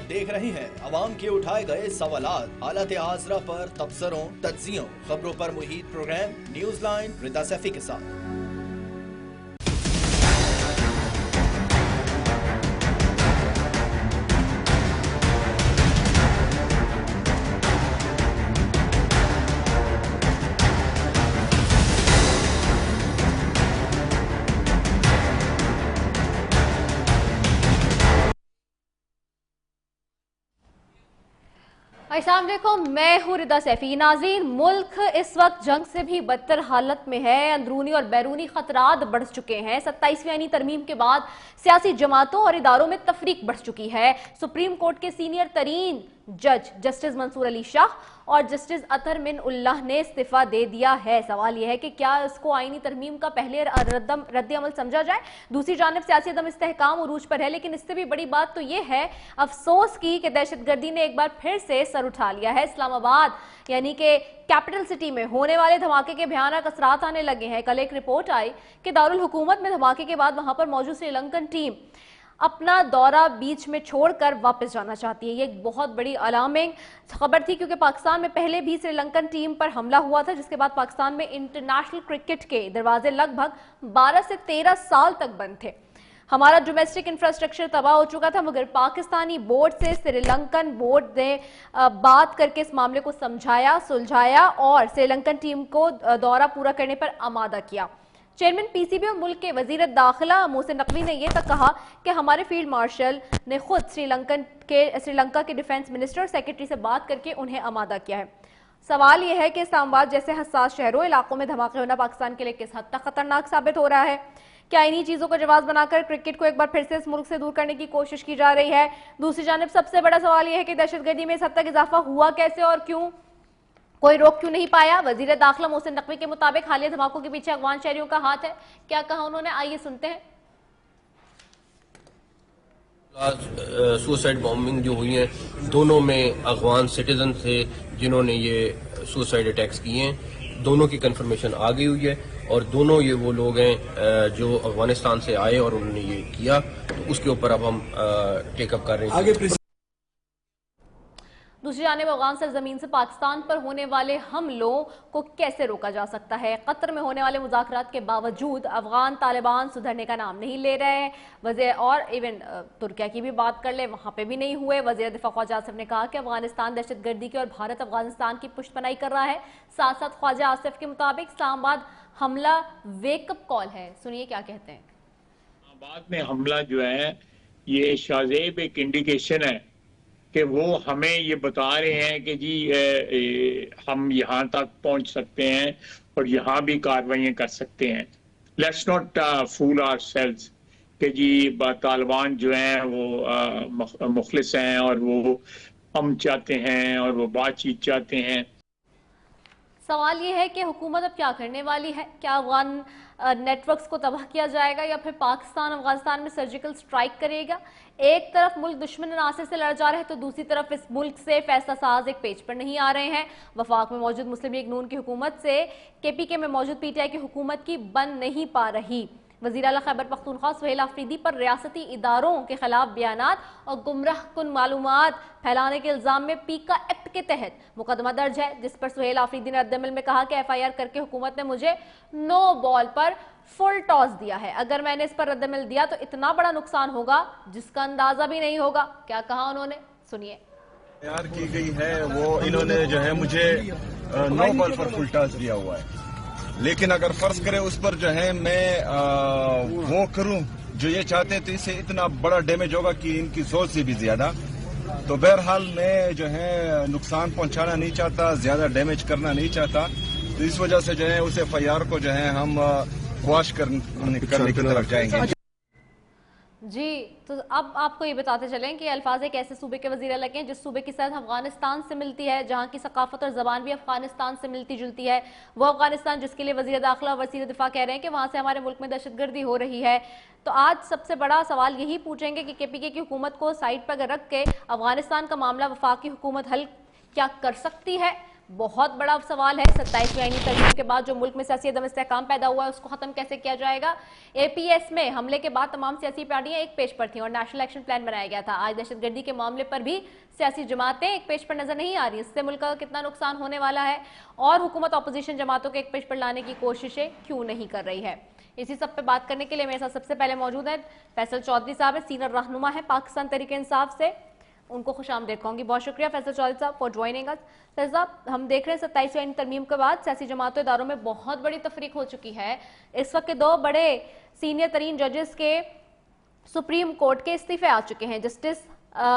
देख रहे हैं अवाम के उठाए गए सवालात, हालत हाज़रा पर तबसरों, तज्जियों, खबरों पर मुहित प्रोग्राम न्यूज लाइन रिदा सैफी के साथ। अस्सलाम वालेकुम, मैं हूँ रिदा सैफी। नाज़रीन, मुल्क इस वक्त जंग से भी बदतर हालत में है। अंदरूनी और बैरूनी खतरात बढ़ चुके हैं। 27वीं आईनी तरमीम के बाद सियासी जमातों और इदारों में तफरीक बढ़ चुकी है। सुप्रीम कोर्ट के सीनियर तरीन जज जस्टिस मंसूर अली शाह और जस्टिस अतर मिन उल्लाह ने इस्तीफा दे दिया है। सवाल यह है कि क्या इसको आईनी तरमीम का पहले रद्द-ए-अमल समझा जाए। दूसरी जानब सियासी अदम इस्तेहकाम उरूज पर है, लेकिन इससे भी बड़ी बात तो यह है अफसोस की कि दहशतगर्दी ने एक बार फिर से सर उठा लिया है। इस्लामाबाद यानी कि कैपिटल सिटी में होने वाले धमाके के भयानक असरात आने लगे हैं। कल एक रिपोर्ट आई कि दारुल हुकूमत में धमाके के बाद वहां पर मौजूद श्रीलंकन टीम अपना दौरा बीच में छोड़कर वापस जाना चाहती है। ये एक बहुत बड़ी अलार्मिंग खबर थी, क्योंकि पाकिस्तान में पहले भी श्रीलंकन टीम पर हमला हुआ था, जिसके बाद पाकिस्तान में इंटरनेशनल क्रिकेट के दरवाजे लगभग 12 से 13 साल तक बंद थे। हमारा डोमेस्टिक इंफ्रास्ट्रक्चर तबाह हो चुका था, मगर पाकिस्तानी बोर्ड से श्रीलंकन बोर्ड ने बात करके इस मामले को समझाया, सुलझाया और श्रीलंकन टीम को दौरा पूरा करने पर आमादा किया। चेयरमैन पीसीबी और मुल्क के वजीर दाखिला मोहसिन नकवी ने यह तक कहा कि हमारे फील्ड मार्शल ने खुद श्रीलंका के डिफेंस मिनिस्टर और सेक्रेटरी से बात करके उन्हें आमादा किया है। सवाल यह है कि इस्लामाबाद जैसे हसास शहरों इलाकों में धमाके होना पाकिस्तान के लिए किस हद तक खतरनाक साबित हो रहा है। क्या इन्हीं चीजों को जवाब बनाकर क्रिकेट को एक बार फिर से इस मुल्क से दूर करने की कोशिश की जा रही है। दूसरी जानिब सबसे बड़ा सवाल यह है कि दहशतगर्दी में इस हद तक इजाफा हुआ कैसे और क्यों, कोई रोक क्यों नहीं पाया। वजीर दाखिला मोहसिन नकवी के मुताबिक हालिया धमाकों के पीछे अफगान शहरियों का हाथ है। क्या कहा उन्होंने, आइए सुनते हैं। सुसाइड बॉम्बिंग जो हुई है, दोनों में अफगान सिटीजन थे जिन्होंने ये सुसाइड अटैक्स किए हैं। दोनों की कंफर्मेशन आ गई हुई है और दोनों ये वो लोग हैं जो अफगानिस्तान से आए और उन्होंने ये किया। तो उसके ऊपर अब हम टेकअप कर रहे हैं। दूसरी जानिब अफगान सरजमीन से पाकिस्तान पर होने वाले हमलों को कैसे रोका जा सकता है। कतर में होने वाले मुज़ाकरात के बावजूद अफगान तालिबान सुधरने का नाम नहीं ले रहे हैं। वज़ीर और इवन तुर्किया की भी बात कर ले, वहाँ पे भी नहीं हुए। वज़ीर दिफा ख्वाजा आसिफ ने कहा कि अफगानिस्तान दहशतगर्दी की और भारत अफगानिस्तान की पुष्टपनाही कर रहा है। साथ साथ ख्वाजा आसिफ के मुताबिक इस्लामाबाद हमला वेकअप कॉल है। सुनिए क्या कहते हैं। इस्लामाबाद में हमला जो है ये शाज़ेब एक इंडिकेशन है कि वो हमें ये बता रहे हैं कि जी हम यहाँ तक पहुँच सकते हैं और यहाँ भी कार्रवाइयाँ कर सकते हैं। लेट्स नॉट फूल आवरसेल्व्स कि जी तालिबान जो हैं वो मुखलिस हैं और वो हम चाहते हैं और वो बातचीत चाहते हैं। सवाल ये है कि हुकूमत अब क्या करने वाली है। क्या अफगान नेटवर्क्स को तबाह किया जाएगा या फिर पाकिस्तान अफगानिस्तान में सर्जिकल स्ट्राइक करेगा। एक तरफ मुल्क दुश्मन अनासर से लड़ जा रहे हैं तो दूसरी तरफ इस मुल्क से फैसला साज एक पेज पर नहीं आ रहे हैं। वफाक में मौजूद मुस्लिम लीग नून की हुकूमत से केपीके में मौजूद पीटीआई की हुकूमत की बन नहीं पा रही। वज़ीर आला खैबर पख्तूनख्वा सुहेल आफरीदी पर रियासती इदारों के खिलाफ बयानात और गुमराह कुन मालूमात फैलाने के इल्जाम में पीका एक्ट के तहत मुकदमा दर्ज है, जिस पर सुहेल आफरीदी ने रद्दमल में कहा कि FIR करके हुकूमत ने मुझे नो बॉल पर फुल टॉस दिया है। अगर मैंने इस पर रद्दमल दिया तो इतना बड़ा नुकसान होगा जिसका अंदाजा भी नहीं होगा। क्या कहा उन्होंने, सुनिए। तैयार की गई है वो इन्होंने जो है मुझे नो बॉल पर फुल टॉस दिया हुआ है, लेकिन अगर फर्ज करें उस पर जो है मैं वो करूं जो ये चाहते हैं तो इससे इतना बड़ा डैमेज होगा कि इनकी सोच से भी ज्यादा। तो बहरहाल मैं जो है नुकसान पहुंचाना नहीं चाहता, ज्यादा डैमेज करना नहीं चाहता, तो इस वजह से जो है उस FIR को जो है हम क्वाश करने की तरफ जाएंगे। जी, तो अब आपको ये बताते चलें कि अल्फाज एक ऐसे सूबे के वज़ीर लगे हैं जिस सूबे की सरहद अफगानिस्तान से मिलती है, जहाँ की सकाफत और ज़बान भी अफगानिस्तान से मिलती जुलती है। वो अफगानिस्तान जिसके लिए वज़ीर दाखिला और वज़ीर दिफा कह रहे हैं कि वहाँ से हमारे मुल्क में दहशतगर्दी हो रही है। तो आज सबसे बड़ा सवाल यही पूछेंगे कि KPK की हुकूमत को साइड पर रख के अफगानिस्तान का मामला वफाकी हुकूमत हल क्या कर सकती है। بہت بڑا سوال ہے 27ویں آئینی ترمیم کے بعد جو ملک میں سیاسی عدم استحکام پیدا ہوا ہے اس کو ختم کیسے کیا جائے گا. اے پی ایس میں حملے کے بعد تمام سیاسی پارٹیاں ایک پیج پر تھیں اور نیشنل ایکشن پلان بنایا گیا تھا. آج دہشت گردی کے معاملے پر بھی سیاسی جماعتیں ایک پیج پر نظر نہیں آ رہی. اس سے ملک کا کتنا نقصان ہونے والا ہے اور حکومت اپوزیشن جماعتوں کو ایک پیج پر لانے کی کوششیں کیوں نہیں کر رہی ہے. اسی سب پہ بات کرنے کے لیے میرے ساتھ سب سے پہلے موجود ہیں فیصل چودھری صاحب, سینئر رہنما ہے پاکستان تحریک انصاف سے. ان کو خوش آمدید کہوں گی. بہت شکریہ فیصل چودھری صاحب فار جوائننگ اس. فیصل صاحب, ہم دیکھ رہے ہیں 27ویں آئینی ترمیم کے بعد سیاسی جماعتوں اداروں میں بہت بڑی تفریق ہو چکی ہے. اس وقت کے دو بڑے سینئر ترین ججز کے سپریم کورٹ کے استعفے آ چکے ہیں. جسٹس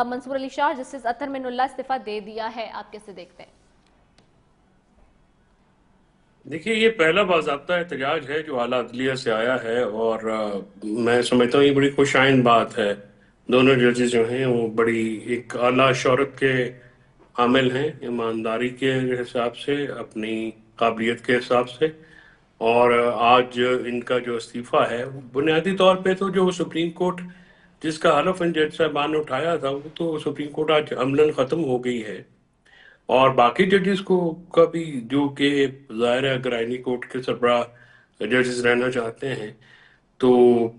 منصور علی شاہ, جسٹس اطہر من اللہ استعفیٰ دے دیا ہے. آپ کیسے دیکھتے ہیں؟ دیکھیے, یہ پہلا باضابطہ احتجاج ہے جو اعلیٰ عدلیہ سے آیا ہے اور میں سمجھتا ہوں یہ بڑی خوش آئند بات ہے. دونوں ججز جو ہیں وہ بڑی ایک اعلیٰ شہرت کے حامل ہیں, ایمانداری کے حساب سے, اپنی قابلیت کے حساب سے, اور آج ان کا جو استعفیٰ ہے بنیادی طور پہ تو جو سپریم کورٹ جس کا حلف ان جج صاحبان نے اٹھایا تھا وہ تو سپریم کورٹ آج عملاً ختم ہو گئی ہے. اور باقی ججز کو کا بھی جو کہ ظاہر ہے اگر آئینی کورٹ کے سربراہ ججز رہنا چاہتے ہیں تو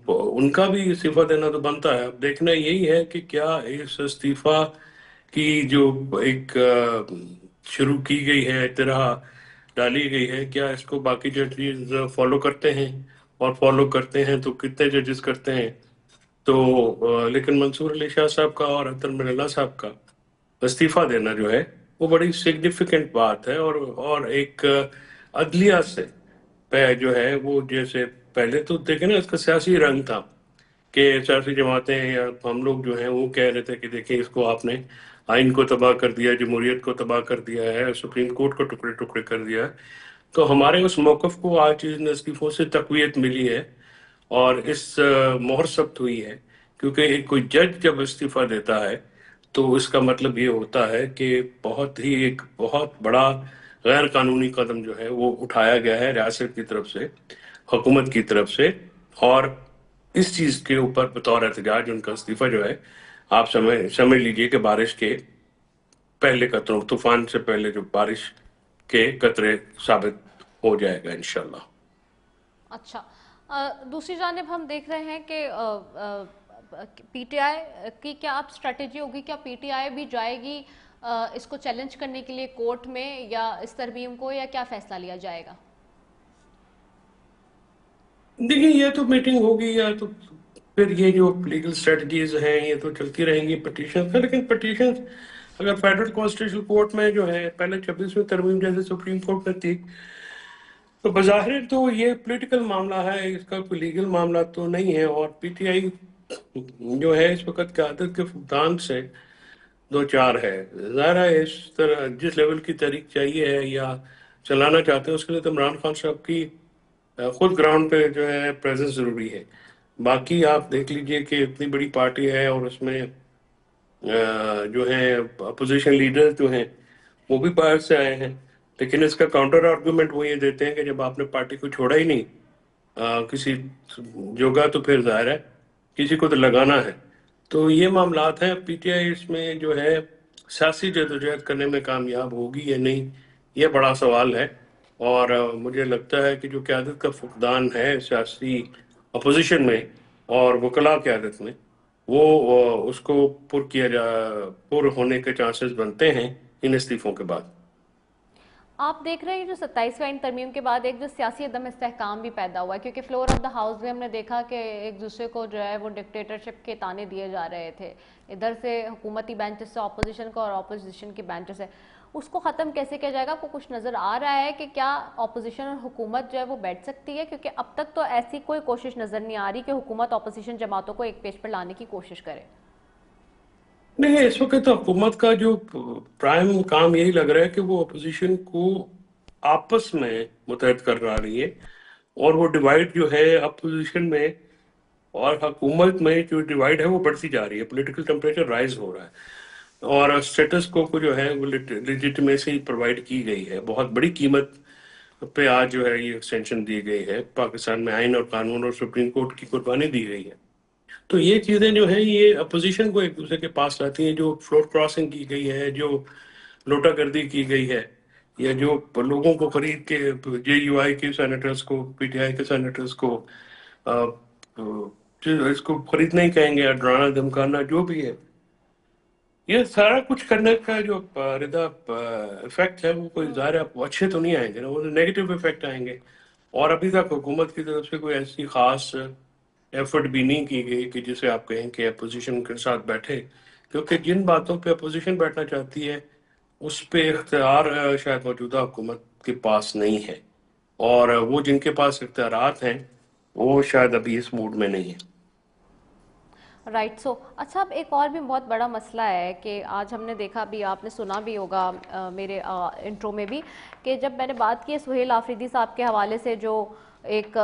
ان کا بھی استعفیٰ دینا تو بنتا ہے. اب دیکھنا یہی ہے کہ کیا اس استعفیٰ کی جو ایک شروع کی گئی ہے, اطلاع ڈالی گئی ہے, کیا اس کو باقی ججز فالو کرتے ہیں, اور فالو کرتے ہیں تو کتنے ججز کرتے ہیں. تو لیکن منصور علی شاہ صاحب کا اور اطہر من اللہ صاحب کا استعفیٰ دینا جو ہے وہ بڑی سگنیفیکنٹ بات ہے. اور ایک عدلیہ سے جو ہے وہ جیسے پہلے تو دیکھیں نا اس کا سیاسی رنگ تھا کہ سیاسی جماعتیں یا ہم لوگ جو ہیں وہ کہہ رہے تھے کہ دیکھیں اس کو آپ نے آئین کو تباہ کر دیا, جمہوریت کو تباہ کر دیا ہے, سپریم کورٹ کو ٹکڑے ٹکڑے کر دیا ہے. تو ہمارے اس موقف کو آج ان استعفوں سے تقویت ملی ہے اور اس مہر ثبت ہوئی ہے, کیونکہ ایک کوئی جج جب استعفیٰ دیتا ہے تو اس کا مطلب یہ ہوتا ہے کہ ایک بہت بڑا غیر قانونی قدم جو ہے وہ اٹھایا گیا ہے ریاست کی طرف سے, حکومت کی طرف سے. اور اس چیز کے اوپر بطور احتجاج ان کا استعفیٰ جو ہے آپ سمجھ لیجئے کہ بارش کے پہلے قطروں, طوفان سے پہلے جو بارش کے قطرے ثابت ہو جائے گا انشاءاللہ. اچھا, دوسری جانب ہم دیکھ رہے ہیں کہ پی ٹی آئی کی کیا اب اسٹریٹجی ہوگی, کیا پی ٹی آئی بھی جائے گی اس کو چیلنج کرنے کے لیے کورٹ میں یا اس ترمیم کو, یا کیا فیصلہ لیا جائے گا؟ دیکھیں, یہ تو میٹنگ ہوگی یا تو پھر یہ جو لیگل اسٹریٹجیز ہیں یہ تو چلتی رہیں گی پٹیشن سے. لیکن پٹیشن اگر فیڈرل کانسٹیٹیوشنل کورٹ میں جو ہے پہلے 26ویں ترمیم جیسے سپریم کورٹ میں تھی تو بظاہر تو یہ پولیٹیکل معاملہ ہے, اس کا کوئی لیگل معاملہ تو نہیں ہے. اور پی ٹی آئی جو ہے اس وقت قیادت کے فقدان سے دو چار ہے. ظاہر ہے اس طرح جس لیول کی تحریک چاہیے ہے یا چلانا چاہتے ہیں اس کے لیے تو عمران خان صاحب کی خود گراؤنڈ پہ جو ہے پریزنس ضروری ہے. باقی آپ دیکھ لیجئے کہ اتنی بڑی پارٹی ہے اور اس میں جو ہیں اپوزیشن لیڈر جو ہیں وہ بھی باہر سے آئے ہیں, لیکن اس کا کاؤنٹر آرگومنٹ وہ یہ دیتے ہیں کہ جب آپ نے پارٹی کو چھوڑا ہی نہیں کسی جگہ تو پھر ظاہر ہے کسی کو تو لگانا ہے. تو یہ معاملات ہیں. پی ٹی آئی اس میں جو ہے سیاسی جدوجہد کرنے میں کامیاب ہوگی یا نہیں, یہ بڑا سوال ہے. اور مجھے لگتا ہے کہ جو قیادت کا فقدان ہے سیاسی اپوزیشن میں اور وکلاء قیادت میں وہ اس کو پر ہونے کے چانسز بنتے ہیں ان استعفوں کے بعد. آپ دیکھ رہے ہیں جو 27ویں آئین ترمیم کے بعد ایک جو سیاسی عدم استحکام بھی پیدا ہوا ہے, کیونکہ فلور آف دا ہاؤس میں ہم نے دیکھا کہ ایک دوسرے کو جو ہے وہ ڈکٹیٹرشپ کے تانے دیے جا رہے تھے, ادھر سے حکومتی بینچز سے اپوزیشن کو اور اپوزیشن کی بینچز سے. اس کو ختم کیسے کیا جائے گا؟ آپ کو کچھ نظر آ رہا ہے کہ کیا اپوزیشن اور حکومت جو ہے وہ بیٹھ سکتی ہے؟ کیونکہ اب تک تو ایسی کوئی کوشش نظر نہیں آ رہی کہ حکومت اپوزیشن جماعتوں کو ایک پیج پر لانے کی کوشش کرے. نہیں, اس وقت حکومت کا جو پرائم کام یہی لگ رہا ہے کہ وہ اپوزیشن کو آپس میں متحد کر رہی ہے, اور وہ ڈیوائیڈ جو ہے اپوزیشن میں اور حکومت میں جو ڈیوائیڈ ہے وہ بڑھتی جا رہی ہے. پولیٹیکل ٹیمپریچر رائز ہو رہا ہے اور اسٹیٹس کو جو ہے وہ لیجیٹمیسی پرووائڈ کی گئی ہے. بہت بڑی قیمت پہ آج جو ہے یہ ایکسٹینشن دی گئی ہے. پاکستان میں آئین اور قانون اور سپریم کورٹ کی قربانی دی گئی ہے. تو یہ چیزیں جو ہیں یہ اپوزیشن کو ایک دوسرے کے پاس لاتی ہیں. جو فلور کراسنگ کی گئی ہے, جو لوٹا گردی کی گئی ہے, یا جو لوگوں کو خرید کے JUI کے سینیٹرز کو PTI کے سینیٹرز کو اس کو خریدنا ہی کہیں گے یا ڈرانا دھمکانا جو بھی ہے، یہ سارا کچھ کرنے کا جو رضا افیکٹ ہے وہ کوئی ظاہر ہے اچھے تو نہیں آئیں گے نا، وہ نیگیٹو افیکٹ آئیں گے. اور ابھی تک حکومت کی طرف سے کوئی ایسی خاص ایفرٹ بھی نہیں کی گئی کہ جسے آپ کہیں کہ اپوزیشن کے ساتھ بیٹھے، کیونکہ جن باتوں پہ اپوزیشن بیٹھنا چاہتی ہے اس پہ اختیار شاید موجودہ حکومت کے پاس نہیں ہے، اور وہ جن کے پاس اختیارات ہیں وہ شاید ابھی اس موڈ میں نہیں ہیں. رائٹ. سو اچھا، اب ایک اور بھی بہت بڑا مسئلہ ہے کہ آج ہم نے دیکھا بھی، آپ نے سنا بھی ہوگا میرے انٹرو میں بھی، کہ جب میں نے بات کی سہیل آفریدی صاحب کے حوالے سے جو ایک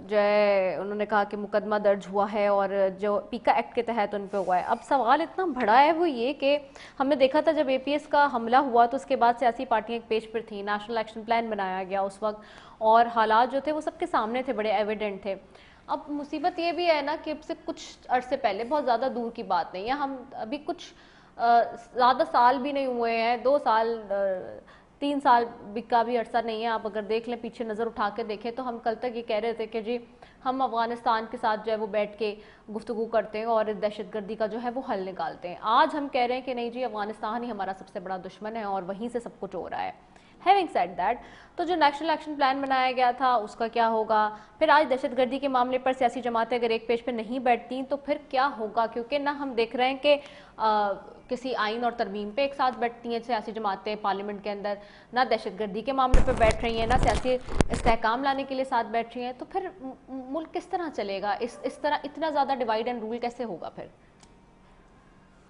جو ہے انہوں نے کہا کہ مقدمہ درج ہوا ہے اور جو پیکا ایکٹ کے تحت ان پہ ہوا ہے. اب سوال اتنا بڑا ہے وہ یہ کہ ہم نے دیکھا تھا جب APS کا حملہ ہوا تو اس کے بعد سیاسی پارٹیاں ایک پیج پر تھیں، نیشنل ایکشن پلان بنایا گیا اس وقت، اور حالات جو تھے وہ سب کے سامنے تھے، بڑے ایویڈنٹ تھے. اب مصیبت یہ بھی ہے نا کہ اب سے کچھ عرصے پہلے، بہت زیادہ دور کی بات نہیں ہے، ہم ابھی کچھ زیادہ سال بھی نہیں ہوئے ہیں، 2 سال 3 سال کا بھی عرصہ نہیں ہے، آپ اگر دیکھ لیں پیچھے نظر اٹھا کے دیکھیں تو ہم کل تک یہ کہہ رہے تھے کہ جی ہم افغانستان کے ساتھ جو ہے وہ بیٹھ کے گفتگو کرتے ہیں اور دہشت گردی کا جو ہے وہ حل نکالتے ہیں. آج ہم کہہ رہے ہیں کہ نہیں جی افغانستان ہی ہمارا سب سے بڑا دشمن ہے اور وہیں سے سب کچھ ہو رہا ہے. ہیونگ سیڈ دیٹ، تو جو نیشنل ایکشن پلان بنایا گیا تھا اس کا کیا ہوگا؟ پھر آج دہشت گردی کے معاملے پر سیاسی جماعتیں اگر ایک پیج پہ نہیں بیٹھتی تو پھر کیا ہوگا؟ کیونکہ نہ ہم دیکھ رہے ہیں کہ کسی آئین اور ترمیم پہ ایک ساتھ بیٹھتی ہیں سیاسی جماعتیں پارلیمنٹ کے اندر، نہ دہشت گردی کے معاملے پہ بیٹھ رہی ہیں، نہ سیاسی استحکام لانے کے لیے ساتھ بیٹھ رہی ہیں. تو پھر ملک کس طرح چلے گا؟ اس طرح اتنا زیادہ ڈیوائڈ اینڈ رول کیسے ہوگا پھر؟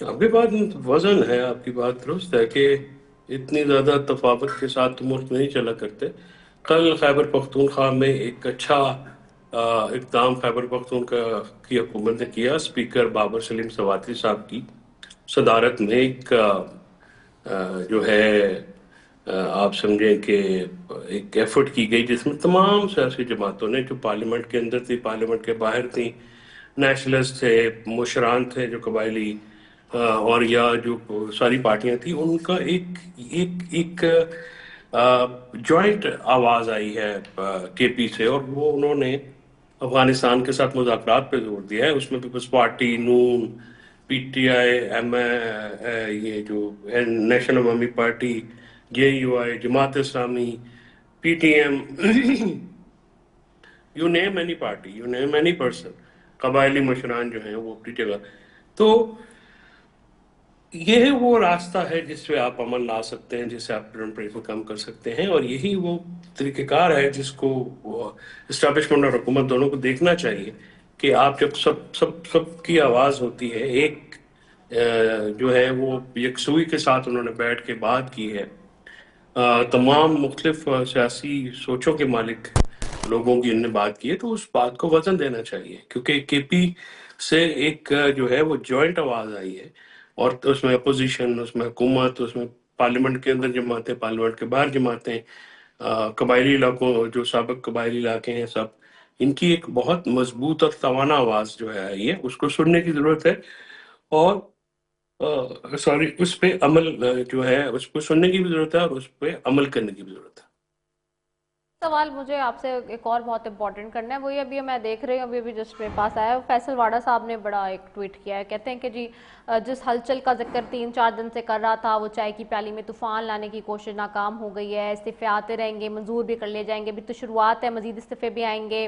آپ کی بات وزن ہے، آپ کی بات درست ہے کہ اتنی زیادہ تفاوت کے ساتھ تو ملک نہیں چلا کرتے. کل خیبر پختونخوا میں ایک اچھا اقدام خیبر پختونخوا کی حکومت نے کیا. اسپیکر بابر سلیم سواتری صاحب کی صدارت میں ایک جو ہے آپ سمجھیں کہ ایک ایفرٹ کی گئی جس میں تمام سیاسی جماعتوں نے، جو پارلیمنٹ کے اندر تھی، پارلیمنٹ کے باہر تھیں، نیشنلسٹ تھے، مشران تھے جو قبائلی، اور یا جو ساری پارٹیاں تھیں، ان کا ایک جوائنٹ آواز آئی ہے KP سے، اور وہ انہوں نے افغانستان کے ساتھ مذاکرات پہ زور دیا ہے. اس میں پیپلز پارٹی، نون، PTI، یہ جو نیشنل عوامی party, JUI، Jamaat Islami, PTM، you name any party, you name any person, قبائلی مشران جو ہیں وہ اپنی جگہ. تو یہ وہ راستہ ہے جس پہ آپ عمل لا سکتے ہیں، جس سے آپ کرنٹ ریٹ کو کم کر سکتے ہیں، اور یہی وہ طریقہ کار ہے جس کو اسٹیبلشمنٹ اور حکومت دونوں کو دیکھنا چاہیے کہ آپ جب سب کی آواز ہوتی ہے، ایک جو ہے وہ یکسوئی کے ساتھ انہوں نے بیٹھ کے بات کی ہے، تمام مختلف سیاسی سوچوں کے مالک لوگوں کی انہوں نے بات کی ہے، تو اس بات کو وزن دینا چاہیے، کیونکہ KP سے ایک جو ہے وہ جوائنٹ آواز آئی ہے، اور اس میں اپوزیشن، اس میں حکومت، اس میں پارلیمنٹ کے اندر جماعتیں، پارلیمنٹ کے باہر جماعتیں، قبائلی علاقوں، جو سابق قبائلی علاقے ہیں، سب ان کی ایک بہت مضبوط اور توانا آواز جو ہے آئی ہے، اس کو سننے کی ضرورت ہے، اور اس پہ عمل جو ہے اس کو سننے کی بھی ضرورت ہے اور اس پہ عمل کرنے کی بھی ضرورت ہے. سوال مجھے آپ سے ایک اور بہت امپورٹنٹ کرنا ہے، وہی ابھی میں دیکھ رہی ہوں، ابھی جسٹ میرے پاس آیا ہے، فیصل واڑا صاحب نے بڑا ایک ٹویٹ کیا ہے. کہتے ہیں کہ جی جس ہلچل کا ذکر 3-4 دن سے کر رہا تھا، وہ چائے کی پیالی میں طوفان لانے کی کوشش ناکام ہو گئی ہے، استعفے آتے رہیں گے، منظور بھی کر لے جائیں گے، ابھی تو شروعات ہے، مزید استعفے بھی آئیں گے.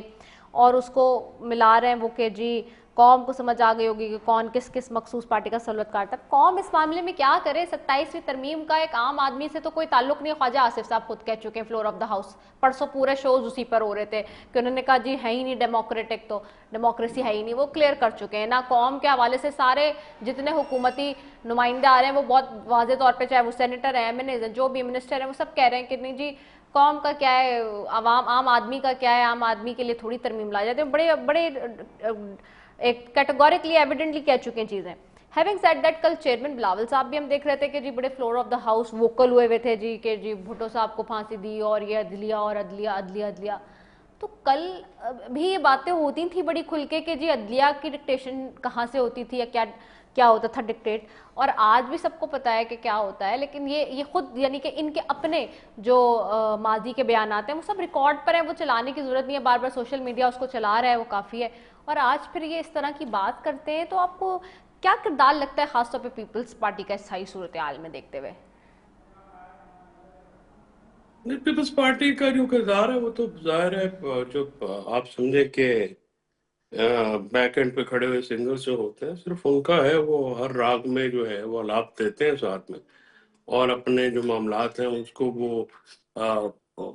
اور اس کو ملا رہے ہیں وہ کہ جی قوم کو سمجھ آ گئی ہوگی کہ کون کس کس مخصوص پارٹی کا سلوت کارتا ہے. قوم اس معاملے میں کیا کرے؟ 27ویں ترمیم کا ایک عام آدمی سے تو کوئی تعلق نہیں. خواجہ آصف صاحب خود کہہ چکے ہیں فلور آف دا ہاؤس، پرسوں پورے شوز اسی پر ہو رہے تھے کہ انہوں نے کہا جی ہے ہی نہیں ڈیموکریٹک، تو ڈیموکریسی ہے ہی نہیں. وہ کلیئر کر چکے ہیں. نہ قوم کے حوالے سے سارے جتنے حکومتی نمائندے آ رہے ہیں وہ بہت واضح طور پہ، چاہے وہ سینیٹر ہیں، MNAs ہیں، جو بھی منسٹر ہیں، وہ سب کہہ رہے ہیں کہ نہیں جی قوم کا کیا ہے، عام آدمی کا کیا ہے، عام آدمی کے لیے تھوڑی ترمیم لا جاتے ہیں. بڑے ایک کیٹیگوریکلی ایویڈنٹلی کہہ چکے ہیں چیزیں. ہیونگ سیڈ دیٹ، کل چیئرمین بلاول صاحب بھی ہم دیکھ رہے تھے کہ جی بڑے floor of the house vocal ہوئے ہوئے تھے جی کہ جی بھٹو صاحب کو پھانسی دی اور یہ عدلیہ اور عدلیہ عدلیہ عدلیہ. تو کل بھی یہ باتیں ہوتی تھیں بڑی کھل کے کہ جی عدلیہ کی ڈکٹیشن کہاں سے ہوتی تھی یا کیا کیا ہوتا تھا ڈکٹیٹ، اور آج بھی سب کو پتا ہے کہ کیا ہوتا ہے، لیکن یہ خود یعنی کہ ان کے اپنے جو ماضی کے بیانات ہیں وہ سب ریکارڈ پر ہیں، وہ چلانے کی ضرورت نہیں ہے، بار بار سوشل میڈیا اس کو چلا رہا ہے، وہ کافی ہے. اور آج پھر یہ اس طرح کی بات کرتے ہیں، تو آپ کو کیا کردار لگتا ہے خاص طور پہ پیپلز پارٹی کا اس صحیح صورتحال میں دیکھتے ہوئے؟ پیپلز پارٹی کا جو کردار ہے وہ تو ظاہر ہے، جو آپ سمجھے کہ بیک اینڈ پہ کھڑے ہوئے سنگرز جو ہوتے ہیں صرف ان کا ہے، وہ ہر راگ میں جو ہے وہ آلاپ دیتے ہیں ساتھ میں، اور اپنے جو معاملات ہیں اس کو وہ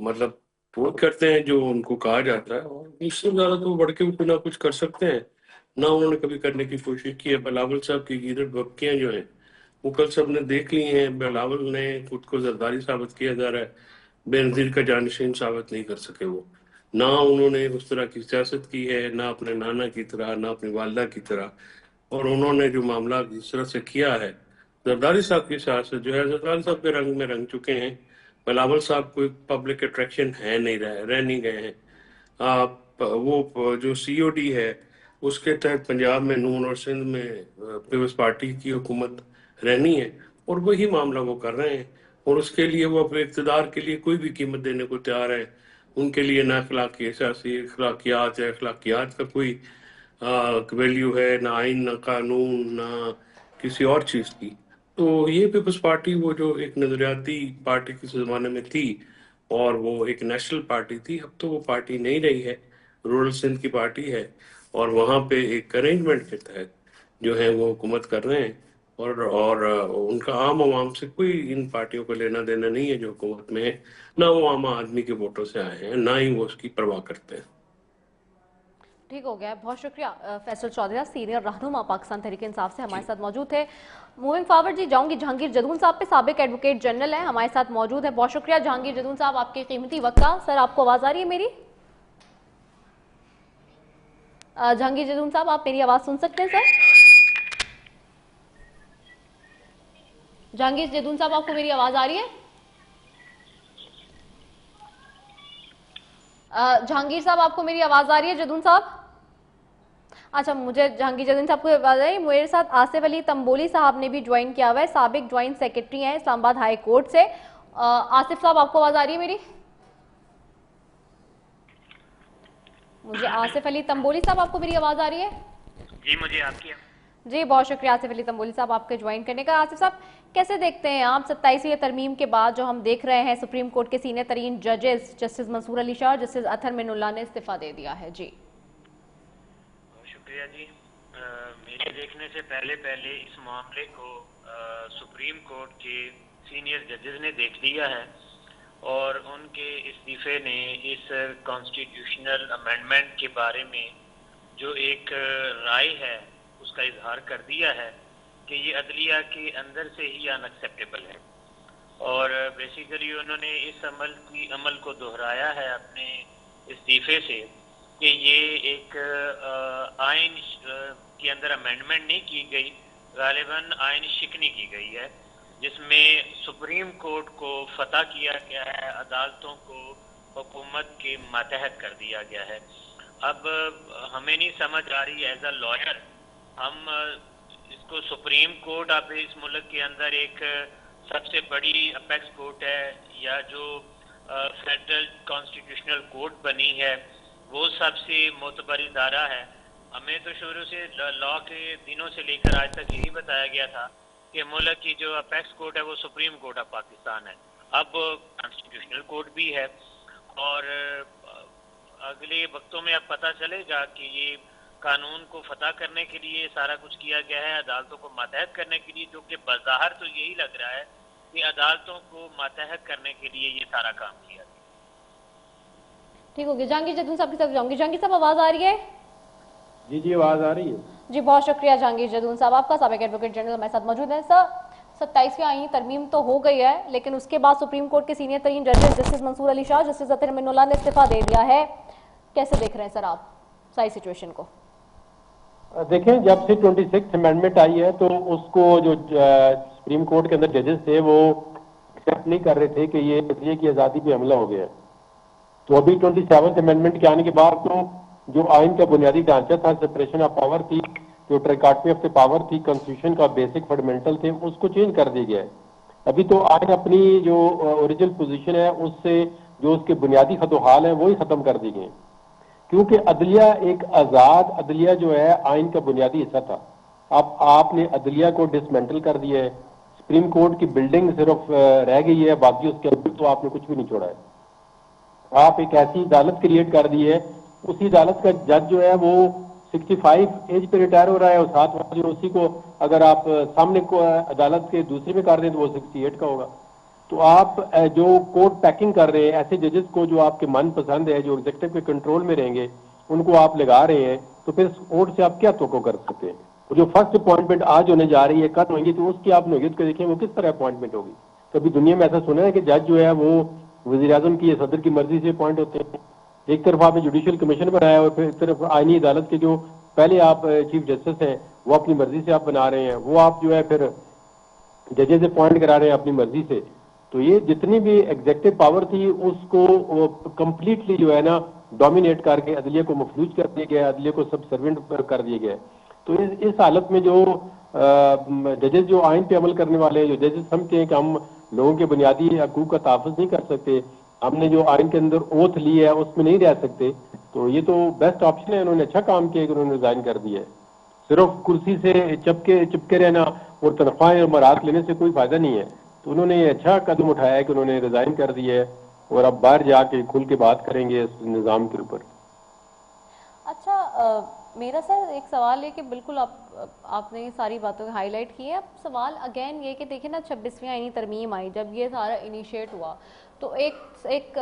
مطلب وہ کرتے ہیں جو ان کو کہا جاتا ہے، اور اس سے زیادہ تو بڑھ کے نہ کچھ کر سکتے ہیں، نہ انہوں نے کبھی کرنے کی کوشش کی ہے. بلاول صاحب کی گیدڑ بھبکیاں جو ہیں وہ کل سب نے دیکھ لی ہیں. بلاول نے خود کو زرداری ثابت کیا جا رہا ہے، بے نظیر کا جانشین ثابت نہیں کر سکے. وہ نہ انہوں نے اس طرح کی سیاست کی ہے، نہ اپنے نانا کی طرح، نہ اپنی والدہ کی طرح، اور انہوں نے جو معاملہ جس طرح سے کیا ہے، زرداری صاحب کی سیاست جو ہے زرداری صاحب کے رنگ میں رنگ چکے ہیں. بلاول صاحب کوئی پبلک اٹریکشن ہے نہیں، رہ نہیں گئے ہیں. وہ جو سی او ڈی ہے اس کے تحت پنجاب میں نون اور سندھ میں پیپلز پارٹی کی حکومت رہنی ہے، اور وہی معاملہ وہ کر رہے ہیں، اور اس کے لیے وہ اپنے اقتدار کے لیے کوئی بھی قیمت دینے کو تیار ہے. ان کے لیے نہ اخلاقی سیاسی اخلاقیات ہے، اخلاقیات کا کوئی ویلیو ہے، نہ آئین، نہ قانون، نہ کسی اور چیز کی. تو یہ پیپلز پارٹی وہ جو ایک نظریاتی پارٹی کسی زمانے میں تھی اور وہ ایک نیشنل پارٹی تھی، اب تو وہ پارٹی نہیں رہی ہے، رورل سندھ کی پارٹی ہے، اور وہاں پہ ایک ارینجمنٹ کے تحت جو ہے وہ حکومت کر رہے ہیں، اور ان کا عام عوام سے کوئی ان پارٹیوں کو لینا دینا نہیں ہے جو حکومت میں ہے، نہ وہ عام آدمی کے ووٹوں سے آئے ہیں، نہ ہی وہ اس کی پرواہ کرتے ہیں. ٹھیک ہو گیا، بہت شکریہ. فیصل چودھری سینئر رہنما پاکستان تحریک انصاف سے ہمارے ساتھ موجود تھے. موونگ فارورڈ جی جاؤں گی جہانگیر جدون صاحب پہ، سابق ایڈوکیٹ جنرل ہیں، ہمارے ساتھ موجود ہے. بہت شکریہ جہانگیر جدون صاحب آپ کے قیمتی وقت کا. سر آپ کو آواز آ رہی ہے میری؟ جہانگیر جدون صاحب آپ میری آواز سن سکتے ہیں سر؟ جہانگیر جدون صاحب آپ کو میری آواز آ رہی ہے؟ جہانگیر صاحب آپ کو میری آواز آ رہی ہے جدون صاحب؟ اچھا، مجھے جہانگیر جدون صاحب کو آواز آئی. میرے ساتھ آصف علی تنبولی صاحب نے بھی جوائن کیا ہوا ہے، سابق جوائنٹ سیکرٹری ہیں اسلام آباد ہائی کورٹ سے. آصف صاحب آپ کو آواز آ رہی ہے میری؟ مجھے آصف علی تنبولی صاحب آپ کو میری آواز آ رہی ہے؟ جی مجھے آپ کی. جی بہت شکریہ آصف علی تنبولی صاحب آپ کے جوائن کرنے کا. آصف صاحب کیسے دیکھتے ہیں آپ 27ویں ترمیم کے بعد جو ہم دیکھ رہے ہیں سپریم کورٹ کے سینئر ترین ججز جسٹس منصور علی شاہ اور جسٹس اطہر من اللہ نے استعفیٰ دے دیا ہے؟ جی شکریہ جی. میرے دیکھنے سے پہلے اس معاملے کو سپریم کورٹ کے سینئر ججز نے دیکھ لیا ہے، اور ان کے استعفے نے اس کانسٹیٹیوشنل امینڈمنٹ کے بارے میں جو ایک رائے ہے اس کا اظہار کر دیا ہے کہ یہ عدلیہ کے اندر سے ہی ان ایکسیپٹیبل ہے. اور بیسیکلی انہوں نے اس عمل کو دہرایا ہے اپنے استعفے سے کہ یہ ایک آئین کے اندر امینڈمنٹ نہیں کی گئی، غالباً آئین شکنی کی گئی ہے، جس میں سپریم کورٹ کو فتح کیا گیا ہے، عدالتوں کو حکومت کے ماتحت کر دیا گیا ہے. اب ہمیں نہیں سمجھ آ رہی ایز اے لائر، ہم اس کو سپریم کورٹ اب اس ملک کے اندر ایک سب سے بڑی اپیکس کورٹ ہے، یا جو فیڈرل کانسٹیٹیوشنل کورٹ بنی ہے وہ سب سے معتبر ادارہ ہے. ہمیں تو شروع سے لا کے دنوں سے لے کر آج تک یہی بتایا گیا تھا کہ ملک کی جو اپیکس کورٹ ہے وہ سپریم کورٹ آف پاکستان ہے. اب کانسٹیٹیوشنل کورٹ بھی ہے، اور اگلے وقتوں میں اب پتہ چلے گا کہ یہ قانون کو فتح کرنے کے لیے سارا کچھ کیا گیا ہے، عدالتوں کو ماتحت کرنے کے لیے، جو کہ بظاہر تو یہی لگ رہا ہے کہ عدالتوں کو ماتحت کرنے کے لیے یہ سارا کام کیا گیا. ٹھیک ہوگی. جہانگیر جدون صاحب کی طرف جاؤں گی. جہانگیر صاحب آواز آ رہی ہے؟ جی آواز آ رہی ہے. جی بہت شکریہ جہانگیر جدون صاحب آپ کا. سابق ایڈوکیٹ جنرل ہمارے ساتھ موجود ہیں. سر 27ویں آئینی ترمیم تو ہو گئی ہے، لیکن اس کے بعد سپریم کورٹ کے سینئر ترین ججز جسٹس منصور علی شاہ، جسٹس اطہر من اللہ نے استعفیٰ دے دیا ہے. کیسے دیکھ رہے ہیں سر آپ ساری سچویشن کو؟ دیکھیں، جب سے 26 امینڈمنٹ آئی ہے تو اس کو جو سپریم کورٹ کے اندر ججز تھے وہ ایکسیپٹ نہیں کر رہے تھے کہ یہ عدلیہ کی آزادی پہ حملہ ہو گیا ہے. تو ابھی 27 امینڈمنٹ کے آنے کے بعد تو جو آئین کا بنیادی ڈھانچہ تھا سپریشن آف پاور کی، جو ट्राइकॉटमी ऑफ द पावर थी, कॉन्स्टिट्यूशन का बेसिक फंडामेंटल थे, उसको चेंज कर दिया गया है। अभी तो आइन अपनी जो ओरिजिनल पोजीशन है उससे जो उसके बुनियादी खतोहाल हैं वही खत्म कर दी गए, क्योंकि अदलिया एक आज़ाद अदलिया जो है आइन का बुनियादी हिस्सा था। अब आपने अदलिया को डिसमेंटल कर दिया है, सुप्रीम कोर्ट की बिल्डिंग सिर्फ रह गई है, बाकी उसके अंदर तो आपने कुछ भी नहीं छोड़ा है। आप एक ऐसी अदालत क्रिएट कर दी है, उसी अदालत का जज जो है वो 65 एज पे रिटायर हो रहा है, और साथ में जो उसी को अगर आप सामने को अदालत के दूसरे में कर दें तो वो 68 का होगा। तो आप जो कोर्ट पैकिंग कर रहे हैं ऐसे जजेस को जो आपके मन पसंद है, जो एग्जीक्यूटिव के कंट्रोल में रहेंगे, उनको आप लगा रहे हैं, तो फिर कोर्ट से आप क्या तवक्को कर सकते हैं? जो फर्स्ट अपॉइंटमेंट आज होने जा रही है, कल होंगी, तो उसकी आप नोयत को देखें वो किस तरह अपॉइंटमेंट होगी। कभी दुनिया में ऐसा सुना है कि जज जो है वो वज़ीर आज़म की या सदर की मर्जी से अपॉइंट होते हैं? एक तरफ आपने जुडिशियल कमीशन बनाया और फिर एक तरफ आईनी अदालत के जो पहले आप चीफ जस्टिस हैं वो अपनी मर्जी से आप बना रहे हैं, वो आप जो है फिर जजेस अपॉइंट करा रहे हैं अपनी मर्जी से। तो ये जितनी भी एग्जेक्टिव पावर थी उसको कंप्लीटली जो है ना डोमिनेट करके अदलिया को मफलूज कर दिया गया, अदलिया को सब सर्वेंट कर दिया गया। तो इस हालत में जो जजेस जो आइन पे अमल करने वाले हैं, जो जजेस समझते हैं कि हम लोगों के बुनियादी हकूक का तहफ़्फ़ुज़ नहीं कर सकते, हमने जो आइन के अंदर ओथ ली है उसमें नहीं रह सकते, तो ये तो बेस्ट ऑप्शन है। उन्होंने अच्छा काम किया कि उन्होंने रिजाइन कर दिया है। सिर्फ कुर्सी से चिपके रहना और तनख्वाहें और मराहत लेने से कोई फायदा नहीं है। तो उन्होंने ये अच्छा कदम उठाया है कि उन्होंने रिजाइन कर दिया है और अब बाहर जाके खुल के बात करेंगे इस निज़ाम के ऊपर। अच्छा, मेरा सर एक सवाल है कि बिल्कुल आपने ये सारी बातों को हाईलाइट की है। अब सवाल अगेन ये कि देखिए ना 26वीं आईनी तरमीम आई, जब ये सारा इनिशिएट हुआ तो एक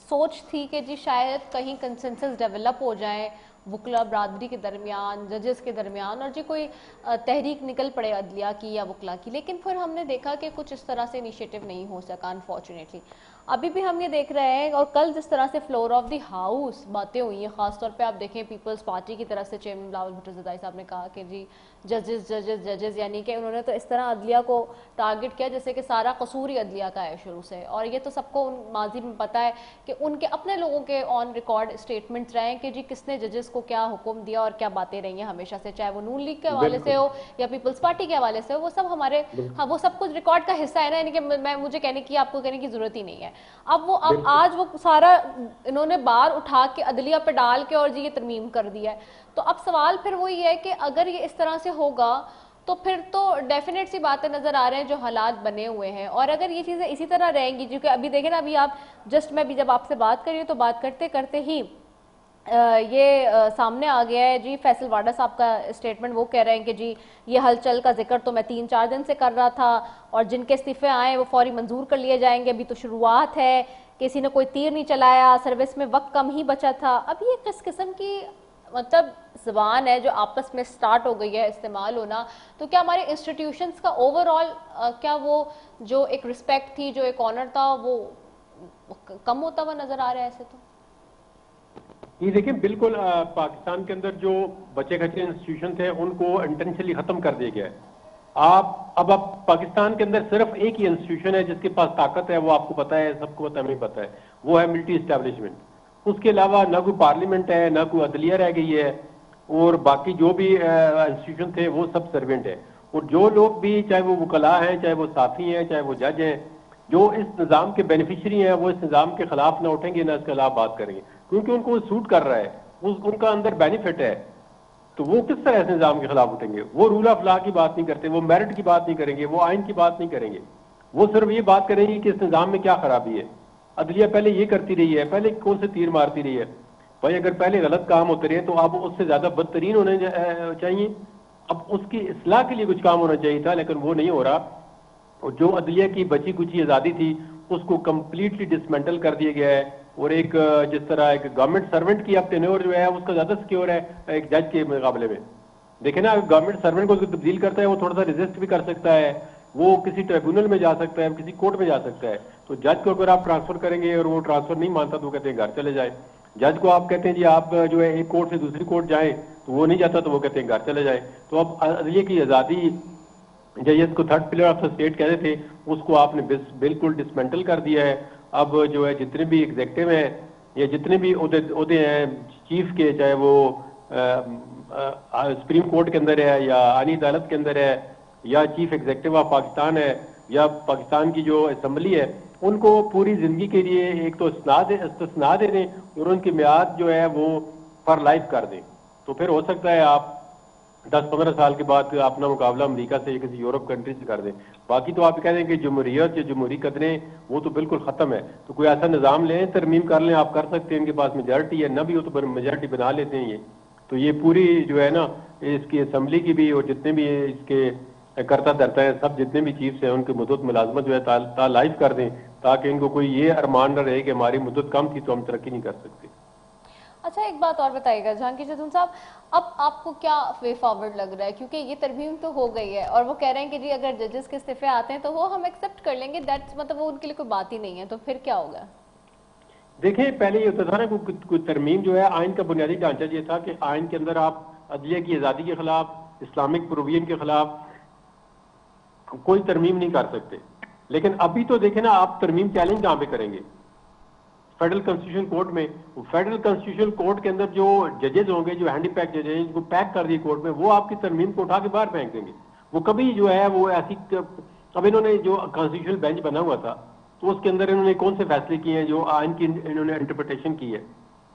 सोच थी कि जी शायद कहीं कंसेंसस डेवलप हो जाए वकला बरादरी के दरमियान, जजेस के दरमियान, और जी कोई तहरीक निकल पड़े अदलिया की या वकला की। लेकिन फिर हमने देखा कि कुछ इस तरह से इनिशिएटिव नहीं हो सका अनफॉर्चुनेटली। अभी भी हम ये देख रहे हैं, और कल जिस तरह से फ्लोर ऑफ द हाउस बातें हुई हैं, खासतौर पे आप देखें पीपल्स पार्टी की तरफ से चेयरमैन बिलावल भुट्टो ज़रदारी साहब ने कहा कि जी जजेस यानी कि उन्होंने तो इस तरह अदलिया को टारगेट किया जैसे कि सारा कसूर ही अदलिया का है शुरू से। और ये तो सबको माजी में पता है कि उनके अपने लोगों के ऑन रिकॉर्ड स्टेटमेंट्स रहे कि जी किसने जजेस को क्या हुक्म दिया और क्या बातें रही हैं हमेशा से, चाहे वो नून लीग के हवाले से हो या पीपल्स पार्टी के हवाले से हो, वो सब हमारे वो सब कुछ रिकॉर्ड का हिस्सा है ना, यानी कि मुझे कहने की आपको कहने की जरूरत ही नहीं है। अब आज वो सारा इन्होंने बार उठा के अदलिया पे डाल के और जी ये तरमीम कर दिया है। तो अब सवाल फिर वही है कि अगर ये इस तरह से होगा तो फिर तो डेफिनेट सी बातें नजर आ रहे हैं जो हालात बने हुए हैं। और अगर ये चीजें इसी तरह रहेंगी, क्योंकि अभी देखें ना, अभी आप मैं भी जब आपसे बात कर रही हूँ तो बात करते करते ही सामने आ गया है जी फैसल वाडा साहब का स्टेटमेंट। वो कह रहे हैं कि जी ये हलचल का जिक्र तो मैं 3-4 दिन से कर रहा था और जिनके इस्तीफे आए वो फौरी मंजूर कर लिए जाएंगे, अभी तो शुरुआत है, किसी ने कोई तीर नहीं चलाया, सर्विस में वक्त कम ही बचा था। अब ये किस किस्म की मतलब ज़बान है जो आपस में स्टार्ट हो गई है इस्तेमाल होना। तो क्या हमारे इंस्टीट्यूशंस का ओवरऑल क्या वो जो एक रिस्पेक्ट थी, जो एक ऑनर था, वो कम होता हुआ नजर आ रहा है ऐसे? तो ये देखिए बिल्कुल पाकिस्तान के अंदर जो बचे खचे इंस्टीट्यूशन थे उनको इंटेंशनली खत्म कर दिया गया है। अब पाकिस्तान के अंदर सिर्फ एक ही इंस्टीट्यूशन है जिसके पास ताकत है, वो आपको पता है, सबको पता नहीं पता है, वो है मिलिट्री एस्टेब्लिशमेंट। उसके अलावा ना कोई पार्लियामेंट है, ना कोई अदलिया रह गई है, और बाकी जो भी इंस्टीट्यूशन थे वो सब सर्वेंट है। और जो लोग भी, चाहे वो वकला हैं, चाहे वो साफी हैं, चाहे वो जज हैं, जो इस निज़ाम के बेनिफिशरी हैं, वो इस निज़ाम के खिलाफ ना उठेंगे ना इसके खिलाफ बात करेंगे, क्योंकि उनको सूट कर रहा है, उनका अंदर बेनिफिट है। तो वो किस तरह इस निज़ाम के खिलाफ उठेंगे? वो रूल ऑफ लॉ की बात नहीं करते, वो मेरिट की बात नहीं करेंगे, वो आइन की बात नहीं करेंगे, वो सिर्फ ये बात करेंगे कि इस निज़ाम में क्या खराबी है। अदलिया पहले ये करती रही है, पहले कौन से तीर मारती रही है भाई? अगर पहले गलत काम होते रहे तो अब उससे ज्यादा बदतरीन होने चाहिए। अब उसकी इस्लाह के लिए कुछ काम होना चाहिए था, लेकिन वो नहीं हो रहा। और जो अदलिया की बची कुची आज़ादी थी उसको कम्प्लीटली डिसमेंटल कर दिया गया है। और एक जिस तरह एक गवर्नमेंट सर्वेंट की अब टेन्योर जो है उसका ज्यादा सिक्योर है एक जज के मुकाबले में। देखे ना, गवर्नमेंट सर्वेंट को तब्दील करता है वो थोड़ा सा रेजिस्ट भी कर सकता है, वो किसी ट्रिब्यूनल में जा सकता है, किसी कोर्ट में जा सकता है। तो जज को अगर आप ट्रांसफर करेंगे और वो ट्रांसफर नहीं मानता तो वो कहते हैं घर चले जाए। जज को आप कहते हैं जी आप जो है एक कोर्ट से दूसरी कोर्ट जाए, तो वो नहीं जाता तो वो कहते हैं घर चले जाए। तो अब अदलिया की आज़ादी जजेस को third pillar of the state कहते थे, उसको आपने बिल्कुल डिसमेंटल कर दिया है। अब जो है जितने भी एग्जेक्टिव हैं या जितने भी ओहदे हैं चीफ के, चाहे वो सुप्रीम कोर्ट के अंदर है या आनी अदालत के अंदर है या चीफ एग्जीक्यूटिव ऑफ पाकिस्तान है या पाकिस्तान की जो असम्बली है, उनको पूरी जिंदगी के लिए एक तो इस्तिस्ना दे दें और उनकी मियाद जो है वो फॉर लाइफ कर दें, तो फिर हो सकता है आप 10-15 साल के बाद अपना मुकाबला अमेरिका से या किसी यूरोप कंट्री से कर दें। बाकी तो आप कह दें कि जमहूरियत या जमहूरी कदरें वो तो बिल्कुल खत्म है, तो कोई ऐसा निज़ाम लें, तरमीम कर लें, आप कर सकते हैं, इनके पास मेजॉरिटी है, ना भी हो तो मेजॉरिटी बना लेते हैं ये। तो ये पूरी जो है ना इसकी असम्बली की भी और जितने भी इसके करता धरता है सब जितने भी चीफ्स हैं उनकी मुद्दत मुलाजमत जो है लाइफ कर दें, ताकि इनको कोई ये अरमान न रहे कि हमारी मुद्दत कम थी तो हम तरक्की नहीं कर सकते। अच्छा, एक बात और बताइएगा जहांगीर जदून साहब, अब आपको क्या वे फॉरवर्ड लग रहा है, क्योंकि ये तरमीम तो हो गई है और वो कह रहे हैं कि जी अगर जजेस के इस्तीफे आते हैं तो वो हम एक्सेप्ट कर लेंगे, दैट्स मतलब वो उनके लिए कोई बात ही नहीं है, तो फिर क्या होगा? देखिए, पहले ये होता था ना कोई तरमीम जो है, आइन का बुनियादी ढांचा ये था कि आइन के अंदर आप अदलिया की आज़ादी के खिलाफ, इस्लामिक प्रोविजन के खिलाफ कोई तरमीम नहीं कर सकते। लेकिन अभी तो देखें ना, आप तरमीम चैलेंज कहाँ पे करेंगे? फेडरल कॉन्स्टिट्यूशन कोर्ट में। फेडरल कॉन्स्टिट्यूशन कोर्ट के अंदर जो जजेज होंगे, जो हैंडी पैक जजेज, जिनको पैक कर दिए कोर्ट में, वो आपकी तरमीम को उठा के बाहर फेंक देंगे। वो कभी जो है वो ऐसी, अब इन्होंने जो कॉन्स्टिट्यूशनल बेंच बना हुआ था तो उसके अंदर इन्होंने कौन से फैसले किए हैं जो आइन की इन्होंने इंटरप्रिटेशन की है,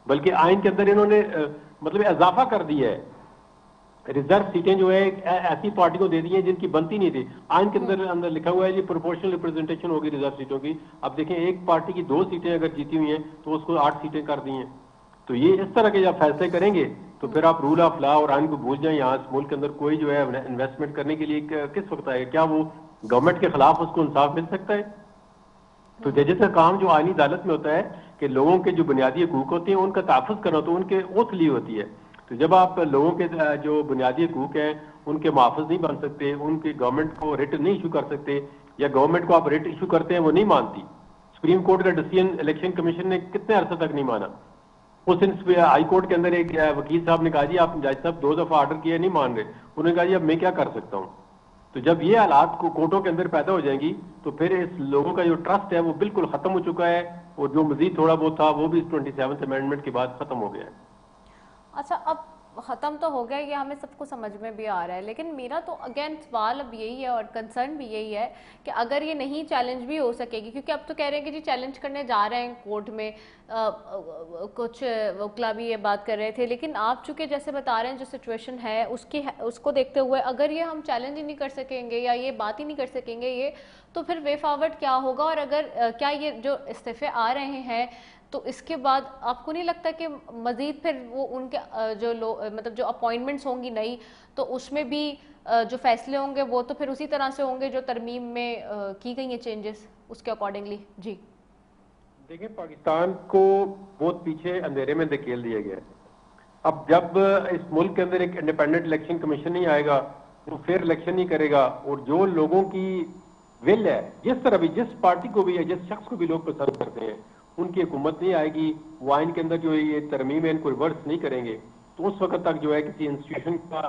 बल्कि आइन के अंदर इन्होंने मतलब इजाफा कर दिया है। रिजर्व सीटें जो है ऐसी पार्टी को दे दी हैं जिनकी बनती नहीं थी। आइन के अंदर लिखा हुआ है ये प्रोपोर्शनल रिप्रेजेंटेशन होगी रिजर्व सीटों की। अब देखें, एक पार्टी की 2 सीटें अगर जीती हुई हैं तो उसको 8 सीटें कर दी हैं। तो ये इस तरह के जब फैसले करेंगे तो फिर आप रूल ऑफ लॉ और आइन को भूल जाएं। यहाँ इस मुल्क के अंदर कोई जो है इन्वेस्टमेंट करने के लिए किस वक्त आएगा? क्या वो गवर्नमेंट के खिलाफ उसको इंसाफ मिल सकता है? तो जजेस का काम जो आईनी अदालत में होता है कि लोगों के जो बुनियादी हकूक होते हैं उनका तहफ़्फ़ुज़ करना, तो उनके ओथ ली होती है। तो जब आप लोगों के जो बुनियादी हकूक हैं उनके मुहाफ़िज़ नहीं बन सकते, उनकी गवर्नमेंट को रिट नहीं इशू कर सकते, या गवर्नमेंट को आप रिट इशू करते हैं वो नहीं मानती। सुप्रीम कोर्ट का डिसीजन इलेक्शन कमीशन ने कितने अरसे तक नहीं माना। उस दिन हाई कोर्ट के अंदर एक वकील साहब ने कहा जी आप जज साहब 2 दफा ऑर्डर किया, नहीं मान रहे। उन्होंने कहा जी अब मैं क्या कर सकता हूँ। तो जब ये हालात को कोर्टों के अंदर पैदा हो जाएंगी तो फिर इस लोगों का जो ट्रस्ट है वो बिल्कुल खत्म हो चुका है, और जो मजीद थोड़ा बहुत था वो भी 27th अमेंडमेंट के बाद खत्म हो गया है। अच्छा, अब ख़त्म तो हो गया, ये हमें सबको समझ में भी आ रहा है, लेकिन मेरा तो अगेन सवाल अब यही है और कंसर्न भी यही है कि अगर ये नहीं चैलेंज भी हो सकेगी, क्योंकि अब तो कह रहे हैं कि जी चैलेंज करने जा रहे हैं कोर्ट में, कुछ वकला भी ये बात कर रहे थे, लेकिन आप चूँकि जैसे बता रहे हैं जो सिचुएशन है उसको देखते हुए अगर ये हम चैलेंज ही नहीं कर सकेंगे या ये बात ही नहीं कर सकेंगे ये, तो फिर वे फॉरवर्ड क्या होगा? और अगर क्या ये जो इस्तीफे आ रहे हैं तो इसके बाद आपको नहीं लगता कि मजीद फिर वो उनके जो मतलब जो अपॉइंटमेंट्स होंगी नई, तो उसमें भी जो फैसले होंगे वो तो फिर उसी तरह से होंगे जो तरमीम में की गई हैं चेंजेस उसके अकॉर्डिंगली? जी देखिए, पाकिस्तान को बहुत पीछे अंधेरे में धकेल दिया गया है। अब जब इस मुल्क के अंदर एक इंडिपेंडेंट इलेक्शन कमीशन नहीं आएगा, वो फेयर इलेक्शन नहीं करेगा, और जो लोगों की विल है, जिस तरह भी जिस पार्टी को भी है, जिस शख्स को भी लोग पसंद करते हैं, उनकी हुकूमत नहीं आएगी, वो आइन के अंदर जो ये तरमीम है इनको रिवर्स नहीं करेंगे, तो उस वक्त तक जो है किसी इंस्टीट्यूशन का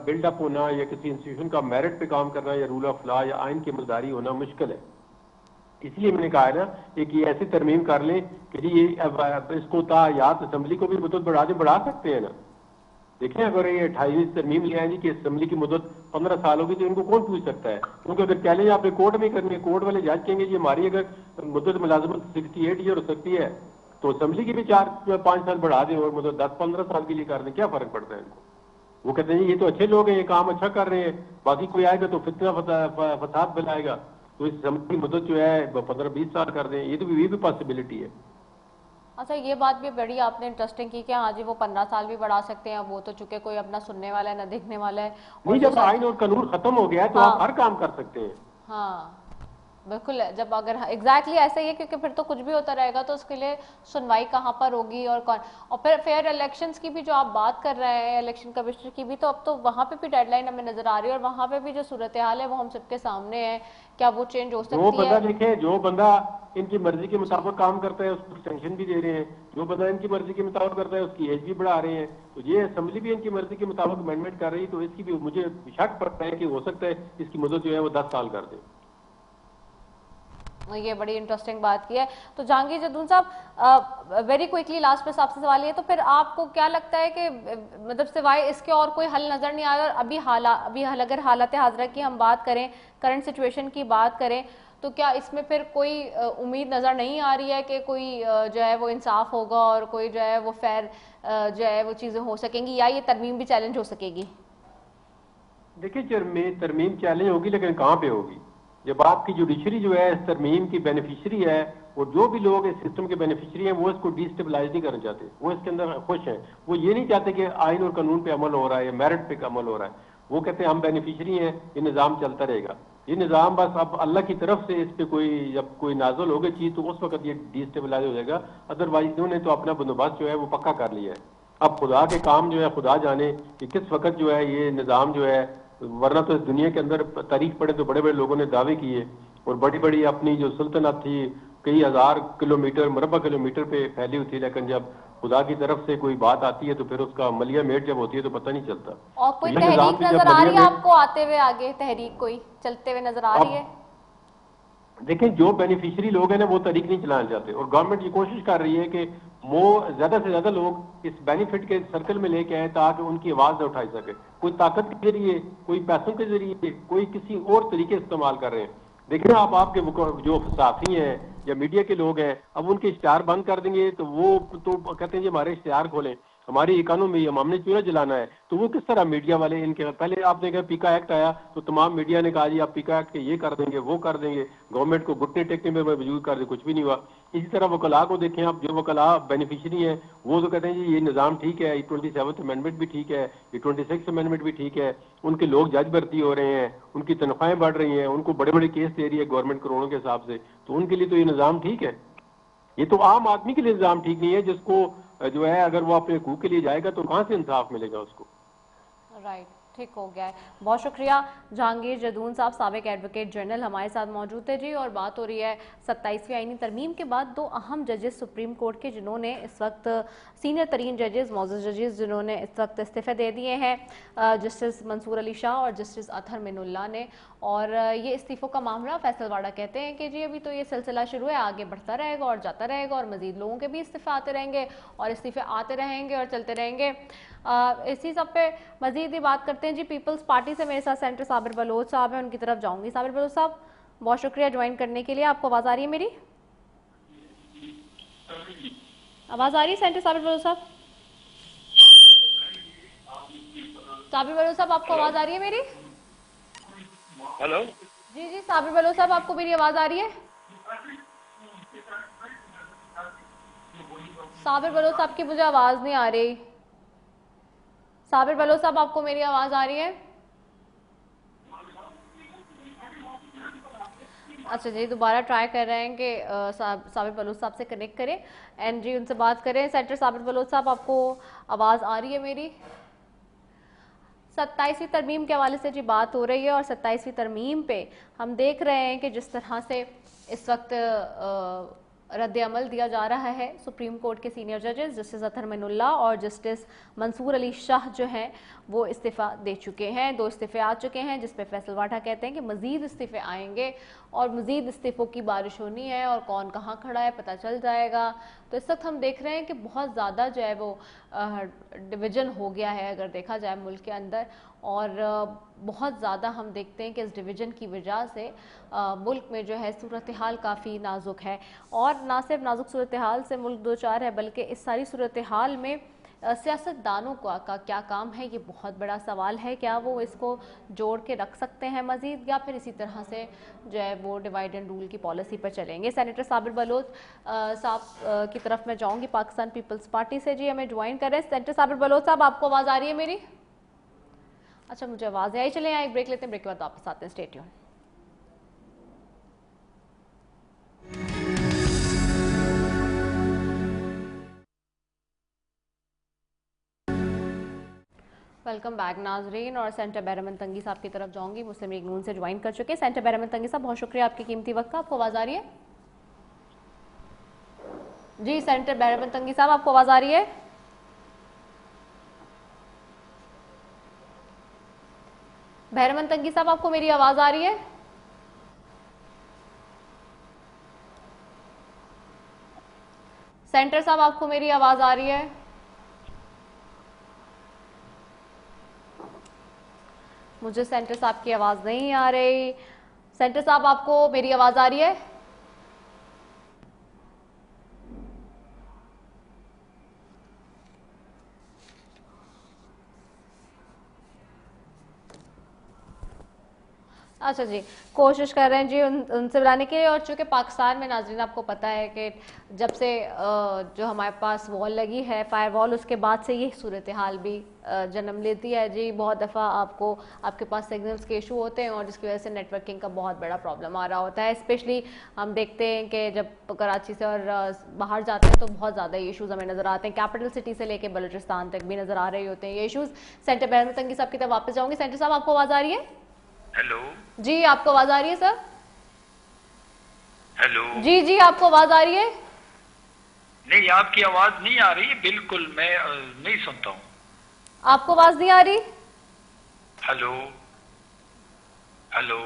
बिल्डअप होना या किसी इंस्टीट्यूशन का मेरिट पे काम करना या रूल ऑफ लॉ या आइन की मजदारी होना मुश्किल है। इसलिए मैंने कहा है ना एक ये ऐसी तरमीम कर लें कि जी इसको तायात असम्बली को भी मुद्दत बढ़ा सकते हैं ना। देखें, अगर ये 28वीं तरमीम ले आए जी कि असम्बली की मुद्दत 15 साल होगी तो इनको कौन पूछ सकता है? क्योंकि अगर चैलेंज आपने कोर्ट में करनी है, कोर्ट वाले जज कहेंगे जी हमारी अगर मुद्दत मुलाजमत 68 ईयर हो सकती है तो असम्बली की भी 4-5 साल बढ़ा दें और मुद्दत 10-15 साल के लिए कर दें, क्या फर्क पड़ता है इनको? वो कहते हैं ये तो अच्छे लोग हैं, ये काम अच्छा कर रहे हैं, बाकी कोई आएगा तो फितना फसाद फैलाएगा, तो इस असम्बली की मुद्दत जो है 15-20 साल कर दें, ये भी पॉसिबिलिटी है। अच्छा, ये बात भी बड़ी आपने इंटरेस्टिंग की कि हाँ जी वो 15 साल भी बढ़ा सकते हैं, वो तो चूंकि कोई अपना सुनने वाला है ना देखने वाला है। नहीं, जब आइन और कानून खत्म हो गया है तो आप हर काम कर सकते हैं। हाँ बिल्कुल, जब अगर एग्जैक्टली ऐसा ही है, क्योंकि फिर तो कुछ भी होता रहेगा तो उसके लिए सुनवाई कहाँ पर होगी और कौन, और फिर फेयर इलेक्शंस की भी जो आप बात कर रहे हैं इलेक्शन कमिश्नर की भी, तो अब तो वहाँ पे भी डेडलाइन हमें नजर आ रही है और वहाँ पे भी जो सूरत हाल है वो हम सबके सामने है, क्या वो चेंज हो सकती है? जो बंदा देखे, जो बंदा इनकी मर्जी के मुताबिक काम करता है उसको एक्सटेंशन भी दे रहे हैं, जो बंदा इनकी मर्जी के मुताबिक करता है उसकी एज भी बढ़ा रहे हैं, तो ये असेंबली भी इनकी मर्जी के मुताबिक अमेंडमेंट कर रही है, तो इसकी भी मुझे शक पड़ता है कि हो सकता है इसकी मुद्दत जो है वो 10 साल कर दे। ये बड़ी इंटरेस्टिंग बात की है। तो जहांगीर जदून साहब, वेरी क्विकली लास्ट पे आपसे सवाल ये, तो फिर आपको क्या लगता है कि मतलब सिवाय इसके और कोई हल नज़र नहीं आ रहा? अभी अगर हालत हाज़िरा की हम बात करें, करंट सिचुएशन की बात करें, तो क्या इसमें फिर कोई उम्मीद नज़र नहीं आ रही है कि कोई जो है वो इंसाफ होगा और कोई जो है वो फेयर जो है वो चीज़ें हो सकेंगी, या ये तरमीम भी चैलेंज हो सकेगी? देखिए, तरमीम चैलेंज होगी, लेकिन कहाँ पे होगी? जब आपकी जुडिशरी जो है इस तरमीम की बेनिफिशरी है, और जो भी लोग इस सिस्टम के बेनिफिशरी हैं वो इसको डिस्टेबलाइज नहीं करना चाहते, वो इसके अंदर खुश हैं। वो ये नहीं चाहते कि आइन और कानून पे अमल हो रहा है या मेरिट पे अमल हो रहा है। वो कहते हैं हम बेनिफिशरी हैं, ये निज़ाम चलता रहेगा। ये निज़ाम बस अब अल्लाह की तरफ से इस पे जब कोई नाजुल होगी चीज़ तो उस वक्त ये डिस्टेबलाइज हो जाएगा। अदरवाइज इन्होंने तो अपना बंदोबस्त जो है वो पक्का कर लिया है। अब खुदा के काम जो है खुदा जाने कि किस वक्त जो है ये निज़ाम जो है, वरना तो इस दुनिया के अंदर तारीख पढ़े तो बड़े बड़े लोगों ने दावे किए, और बड़ी बड़ी अपनी जो सल्तनत थी कई हजार किलोमीटर मरबा किलोमीटर पे फैली हुई थी, लेकिन जब खुदा की तरफ से कोई बात आती है तो फिर उसका मलिया मेट जब होती है तो पता नहीं चलता। और कोई तहरीक नजर आ रही है आपको आते हुए, आगे तहरीक कोई चलते हुए नजर आ रही है? देखें, जो बेनिफिशियरी लोग हैं ना वो तरीक नहीं चलाना चाहते, और गवर्नमेंट ये कोशिश कर रही है कि वो ज्यादा से ज्यादा लोग इस बेनिफिट के सर्कल में लेके आए ताकि उनकी आवाज न उठाई सके। कोई ताकत के जरिए, कोई पैसों के जरिए, कोई किसी और तरीके इस्तेमाल कर रहे हैं। देखिए आप, आपके जो सहाफी हैं या मीडिया के लोग हैं, अब उनके इश्तिहार बंद कर देंगे तो वो तो कहते हैं जी हमारे इश्तिहार खोलें, हमारी इकोनॉमी, हमने चूल्हा जलाना है। तो वो किस तरह मीडिया वाले इनके, पहले आपने कहा पीका एक्ट आया तो तमाम मीडिया ने कहा जी आप पीका एक्ट के ये कर देंगे वो कर देंगे, गवर्नमेंट को घुटने टेकने में मजबूर कर दे, कुछ भी नहीं हुआ। इसी तरह वकला को देखें आप, जो वकला बेनिफिशरी हैं वो तो कहते हैं जी ये निज़ाम ठीक है, 27th अमेंडमेंट भी ठीक है, ये 26th अमेंडमेंट भी ठीक है, उनके लोग जज भर्ती हो रहे हैं, उनकी तनख्वाहें बढ़ रही हैं, उनको बड़े बड़े केस दे रही है गवर्नमेंट करोड़ों के हिसाब से, तो उनके लिए तो ये निज़ाम ठीक है। ये तो आम आदमी के लिए निज़ाम ठीक नहीं है, जिसको जो है अगर वो अपने हकूक के लिए जाएगा तो कहाँ से इंसाफ मिलेगा उसको। राइट, ठीक हो गया है। बहुत शुक्रिया जहांगीर जदून साहब, साबिक एडवोकेट जनरल हमारे साथ मौजूद थे जी। और बात हो रही है 27वीं आईनी तरमीम के बाद दो अहम जजेस सुप्रीम कोर्ट के, जिन्होंने इस वक्त सीनियर तरीन जजेस, मौजूद जजेस जिन्होंने इस वक्त इस्तीफे दे दिए हैं, जस्टिस मंसूर अली शाह और जस्टिस अतहर मिनुल्लाह ने। और ये इस्तीफ़ों का मामला फैसल वाडा कहते हैं कि जी अभी तो ये सिलसिला शुरू है, आगे बढ़ता रहेगा और जाता रहेगा, और मज़ीद लोगों के भी इस्तीफ़े आते रहेंगे और इस्तीफ़े आते रहेंगे और चलते रहेंगे। इसी सब पे मज़ीद ही बात करते हैं जी। पीपल्स पार्टी से मेरे साथ सेंटर साबिर बलोच साहब हैं, उनकी तरफ जाऊंगी। साबिर बलोच साहब, बहुत शुक्रिया ज्वाइन करने के लिए। आपको आवाज़ आ रही है मेरी? आवाज़ आ रही है सेंटर साबिर बलोच साहब? साबिर बलोच साहब, आपको आवाज़ आ रही है मेरी? हेलो जी जी साबिर बलोच साहब, आपको मेरी आवाज़ आ रही है? साबिर बलोच साहब की मुझे आवाज़ नहीं आ रही। साबिर बलोच साहब, आपको मेरी आवाज़ आ रही है? अच्छा जी, दोबारा ट्राई कर रहे हैं कि साबिर बलोच साहब से कनेक्ट करें एंड जी उनसे बात करें। सेंटर साबिर बलोच साहब, आपको आवाज़ आ रही है मेरी? 27वीं तरमीम के हवाले से जी बात हो रही है, और 27वीं तरमीम पे हम देख रहे हैं कि जिस तरह से इस वक्त रद्द अमल दिया जा रहा है, सुप्रीम कोर्ट के सीनियर जजेस जस्टिस अतहर मिनुल्लाह और जस्टिस मंसूर अली शाह जो हैं वो इस्तीफ़ा दे चुके हैं। 2 इस्तीफ़े आ चुके हैं, जिस पे फैसल वाडा कहते हैं कि मज़ीद इस्तीफ़े आएंगे और मज़ीद इस्तीफ़ों की बारिश होनी है, और कौन कहाँ खड़ा है पता चल जाएगा। तो इस वक्त हम देख रहे हैं कि बहुत ज़्यादा जो है वो डिवीज़न हो गया है अगर देखा जाए मुल्क के अंदर, और बहुत ज़्यादा हम देखते हैं कि इस डिवीज़न की वजह से मुल्क में जो है सूरत हाल काफ़ी नाजुक है। और ना सिर्फ नाजुक सूरत हाल से मुल्क दो चार है, बल्कि इस सारी सूरत हाल में सियासतदानों का क्या काम है, ये बहुत बड़ा सवाल है। क्या वो इसको जोड़ के रख सकते हैं मज़ीद, या फिर इसी तरह से जो है वो डिवाइड एंड रूल की पॉलिसी पर चलेंगे? सेनेटर साबिर बलोच साहब की तरफ मैं जाऊंगी, पाकिस्तान पीपल्स पार्टी से जी हमें ज्वाइन कर रहे हैं। सेनेटर साबिर बलोच साहब, आपको आवाज़ आ रही है मेरी? अच्छा, मुझे आवाज़ आई। चले यहाँ एक ब्रेक लेते हैं, ब्रेक के बाद वापस आते हैं। Stay tune. वेलकम बैक नाजरीन, और सेंटर बैरमन तंगी साहब की तरफ जाऊंगी, मुस्लिम लीग नून से ज्वाइन कर चुके हैं। सेंटर बैरमन तंगी साहब, बहुत शुक्रिया आपके कीमती वक्त का। आपको आवाज़ आ रही है जी? सेंटर बैरमन तंगी साहब, आपको आवाज़ आ रही है? बैरमन तंगी साहब, आपको मेरी आवाज़ आ रही है? सेंटर साहब, आपको मेरी आवाज आ रही है? मुझे सेंटर साहब की आवाज नहीं आ रही। सेंटर साहब, आपको मेरी आवाज आ रही है? अच्छा जी, कोशिश कर रहे हैं जी उनसे बुलाने के लिए। और चूंकि पाकिस्तान में नाज़रीन आपको पता है कि जब से जो हमारे पास वॉल लगी है, फायर वॉल, उसके बाद से ये सूरत हाल भी जन्म लेती है जी। बहुत दफ़ा आपके पास सिग्नल्स के इशू होते हैं और जिसकी वजह से नेटवर्किंग का बहुत बड़ा प्रॉब्लम आ रहा होता है। स्पेशली हम देखते हैं कि जब कराची से और बाहर जाते हैं तो बहुत ज़्यादा ये इशूज़ हमें नज़र आते हैं। कैपिटल सिटी से लेकर बलूचिस्तान तक भी नज़र आ रहे होते हैं ये इशूज़। सेंटर बहरमत तंगी साहब की तरफ वापस जाऊँगी। सेंटर साहब, आपको आवाज़ आ रही है? हेलो जी, आपको आवाज आ रही है सर? हेलो जी जी, आपको आवाज आ रही है? नहीं, आपकी आवाज नहीं आ रही, बिल्कुल मैं नहीं सुनता हूँ। आपको आवाज नहीं आ रही? हेलो हेलो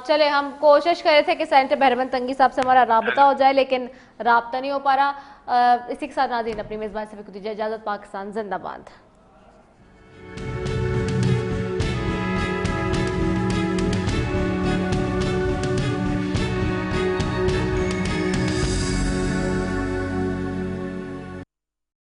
चले, हम कोशिश कर रहे थे कि सेंटर बहरमत तंगी साहब से हमारा राबता हो जाए, लेकिन राबता नहीं हो पा रहा। इसी के साथ नाज़रीन अपनी मेज़बान से भी कुछ इजाज़त। पाकिस्तान जिंदाबाद।